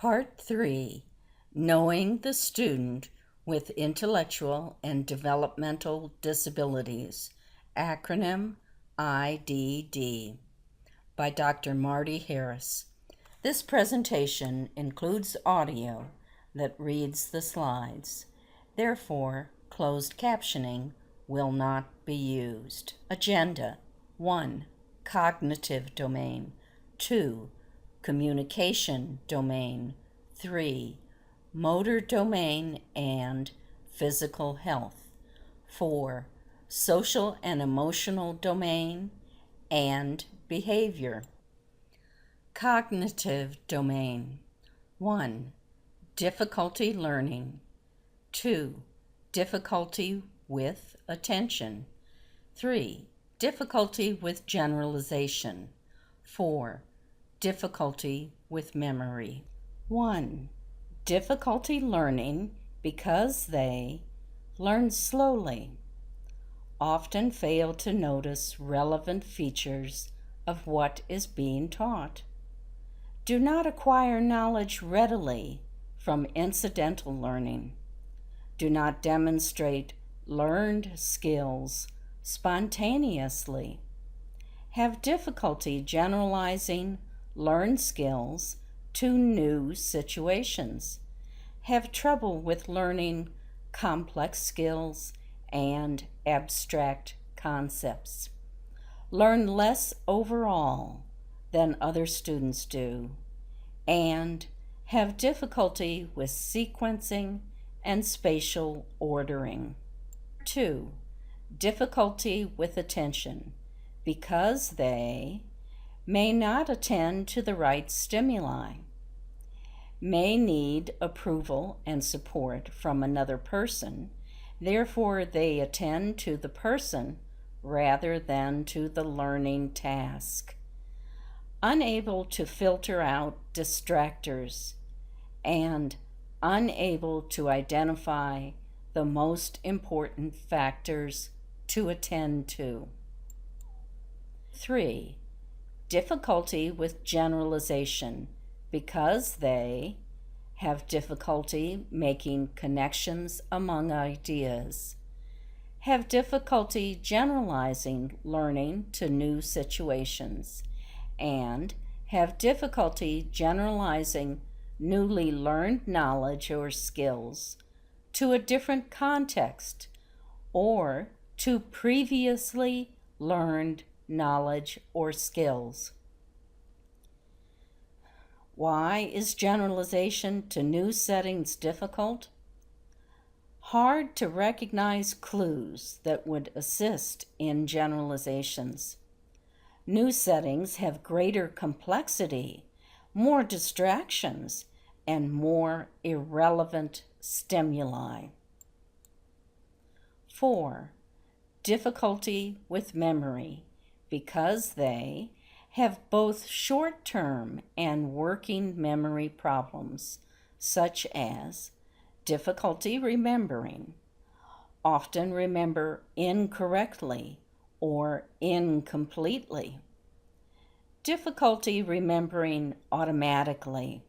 Part 3, Knowing the Student with Intellectual and Developmental Disabilities, acronym IDD, by Dr. Marty Harris. This presentation includes audio that reads the slides. Therefore, closed captioning will not be used. Agenda: 1. Cognitive domain. 2. Communication domain. 3. Motor domain and physical health. 4. Social and emotional domain and behavior. Cognitive domain. 1. Difficulty learning. 2. Difficulty with attention. 3. Difficulty with generalization. 4. Difficulty with memory. 1. Difficulty learning because they learn slowly, often fail to notice relevant features of what is being taught, do not acquire knowledge readily from incidental learning, do not demonstrate learned skills spontaneously, have difficulty generalizing learned skills to new situations, have trouble with learning complex skills and abstract concepts, learn less overall than other students do, and have difficulty with sequencing and spatial ordering. 2. Difficulty with attention because they may not attend to the right stimuli, may need approval and support from another person, therefore they attend to the person rather than to the learning task, unable to filter out distractors, and unable to identify the most important factors to attend to. 3. Difficulty with generalization because they have difficulty making connections among ideas, have difficulty generalizing learning to new situations, and have difficulty generalizing newly learned knowledge or skills to a different context or to previously learned knowledge or skills. Why is generalization to new settings difficult? Hard to recognize clues that would assist in generalizations. New settings have greater complexity, more distractions, and more irrelevant stimuli. 4. Difficulty with memory because they have both short-term and working memory problems, such as difficulty remembering, often remember incorrectly or incompletely, difficulty remembering automatically,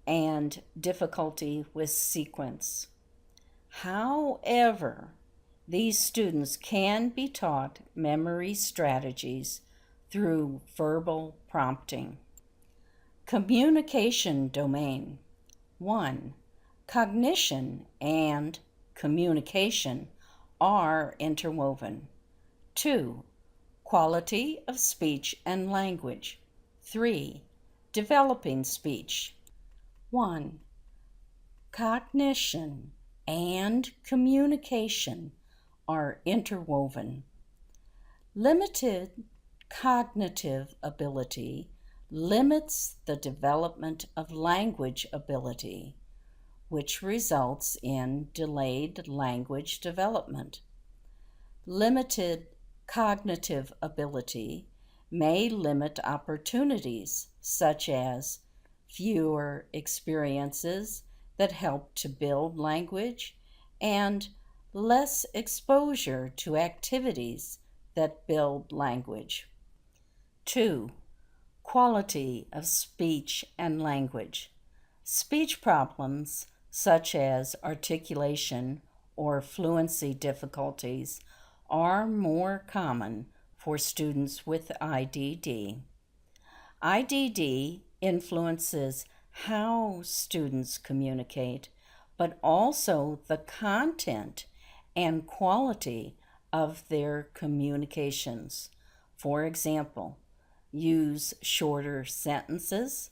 and difficulty with sequence. However, these students can be taught memory strategies through verbal prompting. Communication domain. 1. Cognition and communication are interwoven. 2. Quality of speech and language. 3. Developing speech. 1. Cognition and communication are interwoven. Limited cognitive ability limits the development of language ability, which results in delayed language development. Limited cognitive ability may limit opportunities, such as fewer experiences that help to build language and less exposure to activities that build language. 2. Quality of speech and language. Speech problems such as articulation or fluency difficulties are more common for students with IDD. IDD influences how students communicate, but also the content and quality of their communications. For example, use shorter sentences,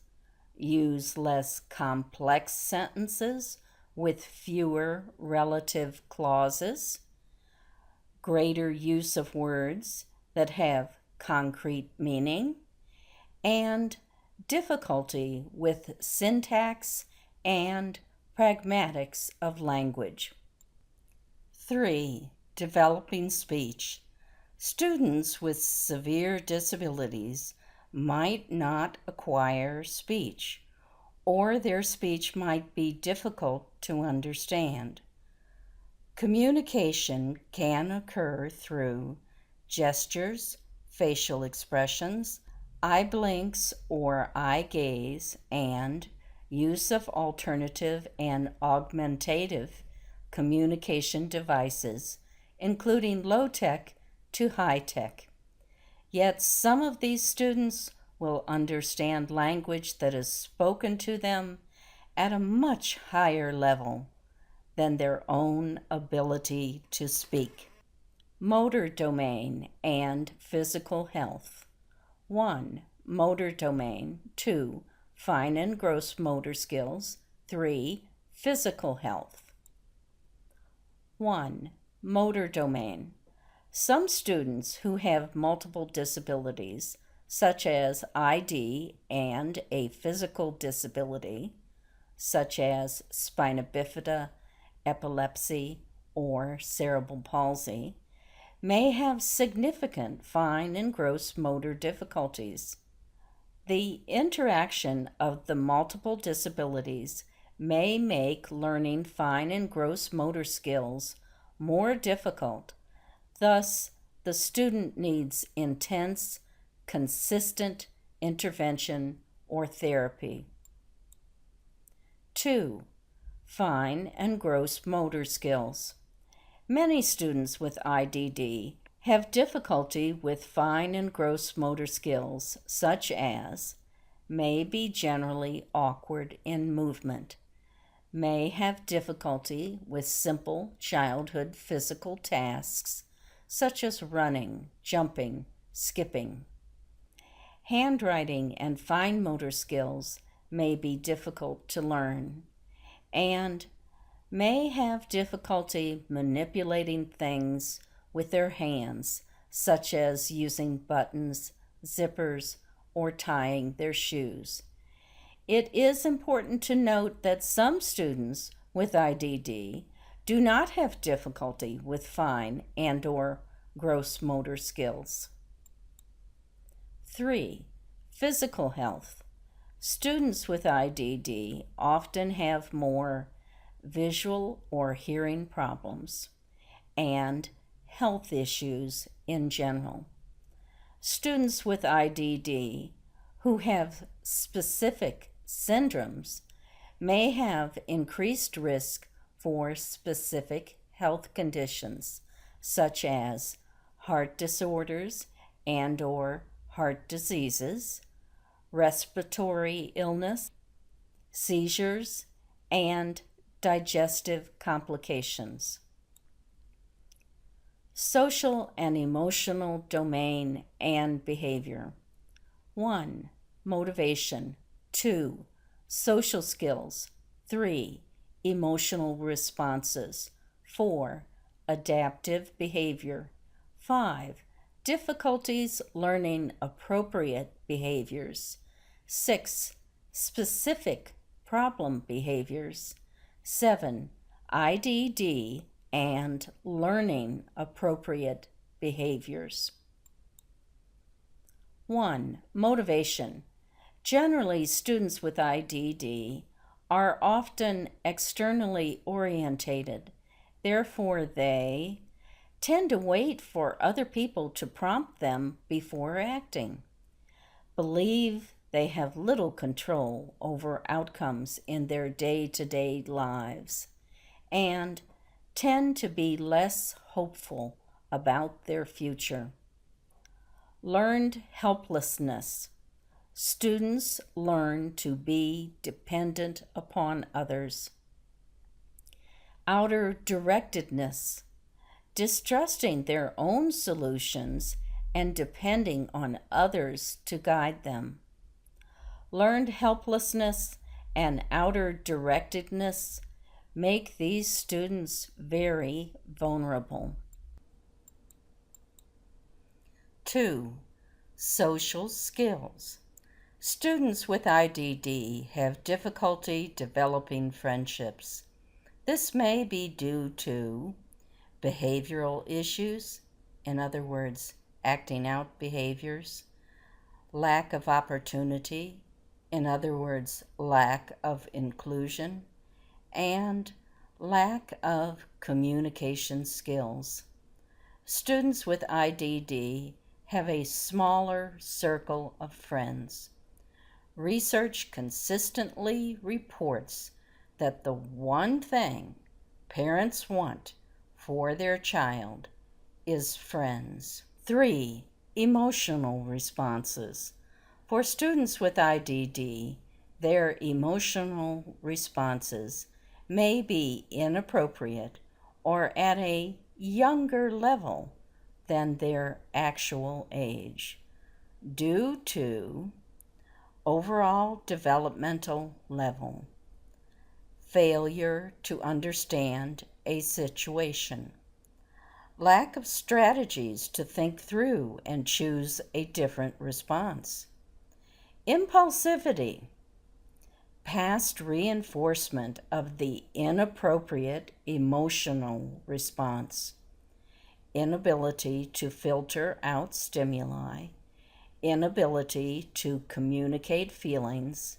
use less complex sentences with fewer relative clauses, greater use of words that have concrete meaning, and difficulty with syntax and pragmatics of language. 3. Developing speech. Students with severe disabilities might not acquire speech, or their speech might be difficult to understand. Communication can occur through gestures, facial expressions, eye blinks or eye gaze, and use of alternative and augmentative communication devices, including low-tech to high-tech. Yet some of these students will understand language that is spoken to them at a much higher level than their own ability to speak. Motor domain and physical health. 1. Motor domain. 2. Fine and gross motor skills. 3. Physical health. 1. Motor domain. Some students who have multiple disabilities, such as ID and a physical disability, such as spina bifida, epilepsy, or cerebral palsy, may have significant fine and gross motor difficulties. The interaction of the multiple disabilities may make learning fine and gross motor skills more difficult. Thus, the student needs intense, consistent intervention or therapy. 2. Fine and gross motor skills. Many students with IDD have difficulty with fine and gross motor skills, such as may be generally awkward in movement, may have difficulty with simple childhood physical tasks, such as running, jumping, skipping. Handwriting and fine motor skills may be difficult to learn, and may have difficulty manipulating things with their hands, such as using buttons, zippers, or tying their shoes. It is important to note that some students with IDD do not have difficulty with fine and/or gross motor skills. 3. Physical health. Students with IDD often have more visual or hearing problems and health issues in general. Students with IDD who have specific syndromes may have increased risk for specific health conditions such as heart disorders and/or heart diseases, respiratory illness, seizures, and digestive complications. Social and emotional domain and behavior. 1. Motivation. 2. Social skills. 3. Emotional responses. 4. Adaptive behavior. 5. Difficulties learning appropriate behaviors. 6. Specific problem behaviors. 7. IDD and learning appropriate behaviors. 1. Motivation. Generally, students with IDD are often externally orientated. Therefore, they tend to wait for other people to prompt them before acting, believe they have little control over outcomes in their day-to-day lives and tend to be less hopeful about their future. Learned helplessness. Students learn to be dependent upon others. Outer directedness. Distrusting their own solutions and depending on others to guide them. Learned helplessness and outer directedness make these students very vulnerable. 2. Social skills. Students with IDD have difficulty developing friendships. This may be due to behavioral issues, in other words, acting out behaviors, lack of opportunity, in other words, lack of inclusion, and lack of communication skills. Students with IDD have a smaller circle of friends. Research consistently reports that the one thing parents want for their child is friends. 3. Emotional responses. For students with IDD, their emotional responses may be inappropriate or at a younger level than their actual age due to overall developmental level, failure to understand a situation, lack of strategies to think through and choose a different response, impulsivity, past reinforcement of the inappropriate emotional response, inability to filter out stimuli, inability to communicate feelings,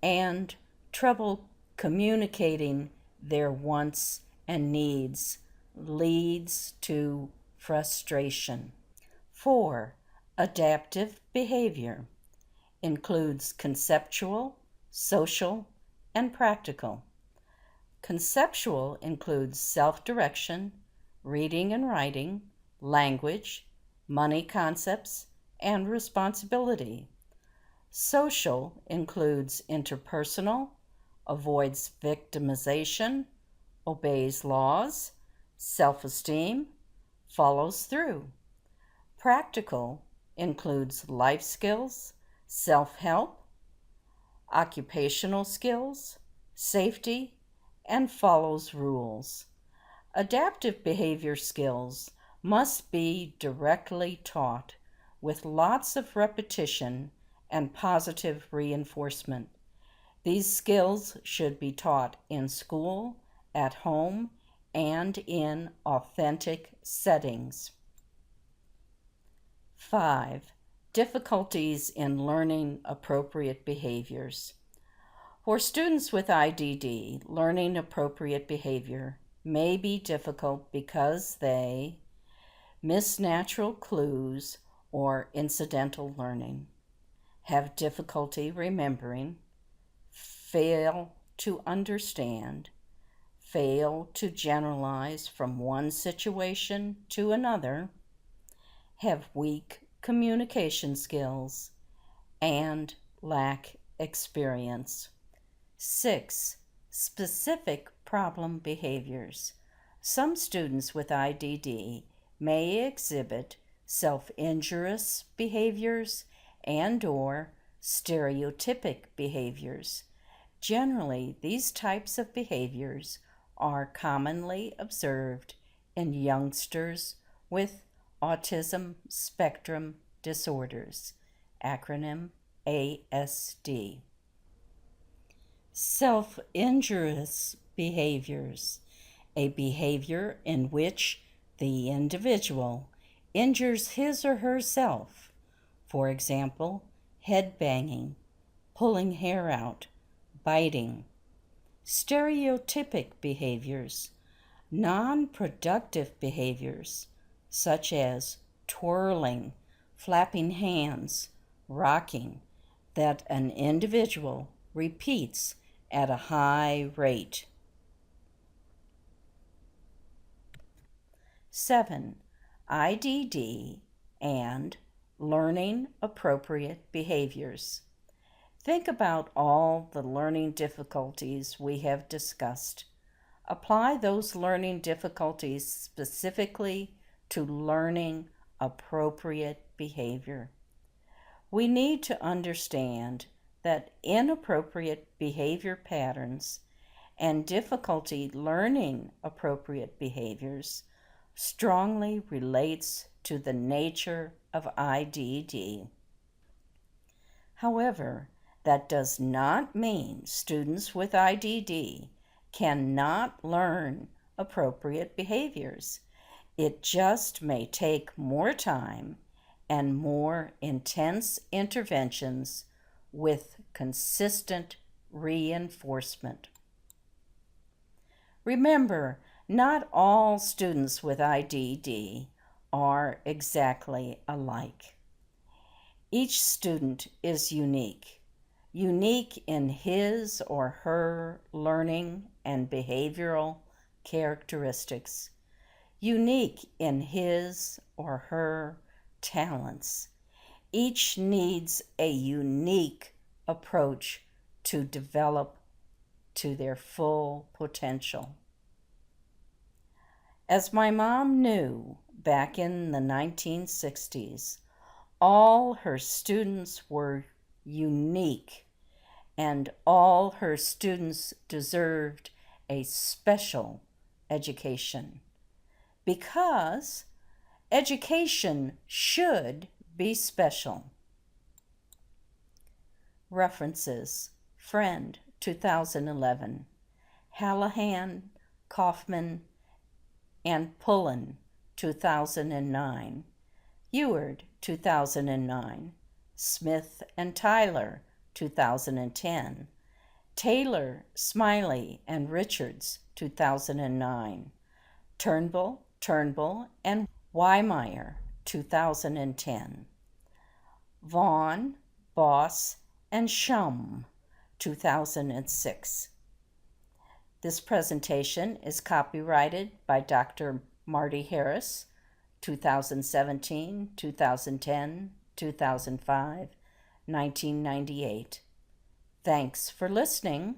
and trouble communicating their wants and needs leads to frustration. 4. Adaptive behavior includes conceptual, social, and practical. Conceptual includes self-direction, reading and writing, language, money concepts, and responsibility. Social includes interpersonal, avoids victimization, obeys laws, self-esteem, follows through. Practical includes life skills, self-help, occupational skills, safety, and follows rules. Adaptive behavior skills must be directly taught with lots of repetition and positive reinforcement. These skills should be taught in school, at home, and in authentic settings. 5. Difficulties in learning appropriate behaviors. For students with IDD, learning appropriate behavior may be difficult because they miss natural clues or incidental learning, have difficulty remembering, fail to understand, fail to generalize from one situation to another, have weak communication skills, and lack experience. 6. Specific problem behaviors. Some students with IDD may exhibit self-injurious behaviors and/or stereotypic behaviors. Generally, these types of behaviors are commonly observed in youngsters with Autism Spectrum Disorders, acronym ASD. Self-injurious behaviors, a behavior in which the individual injures his or herself, for example, head banging, pulling hair out, biting. Stereotypic behaviors, non-productive behaviors, such as twirling, flapping hands, rocking, that an individual repeats at a high rate. 7. IDD and learning appropriate behaviors. Think about all the learning difficulties we have discussed. Apply those learning difficulties specifically to learning appropriate behavior. We need to understand that inappropriate behavior patterns and difficulty learning appropriate behaviors strongly relates to the nature of IDD. However, that does not mean students with IDD cannot learn appropriate behaviors. It just may take more time and more intense interventions with consistent reinforcement. Remember, not all students with IDD are exactly alike. Each student is unique in his or her learning and behavioral characteristics, unique in his or her talents. Each needs a unique approach to develop to their full potential. As my mom knew back in the 1960s, all her students were unique, and all her students deserved a special education, because education should be special. References: Friend, 2011, Hallahan, Kaufman, and Pullen, 2009, Eward, 2009, Smith and Tyler, 2010, Taylor, Smiley, and Richards, 2009, Turnbull, and Wymeyer, 2010, Vaughn, Boss, and Shum, 2006. This presentation is copyrighted by Dr. Marty Harris, 2017, 2010, 2005, 1998. Thanks for listening.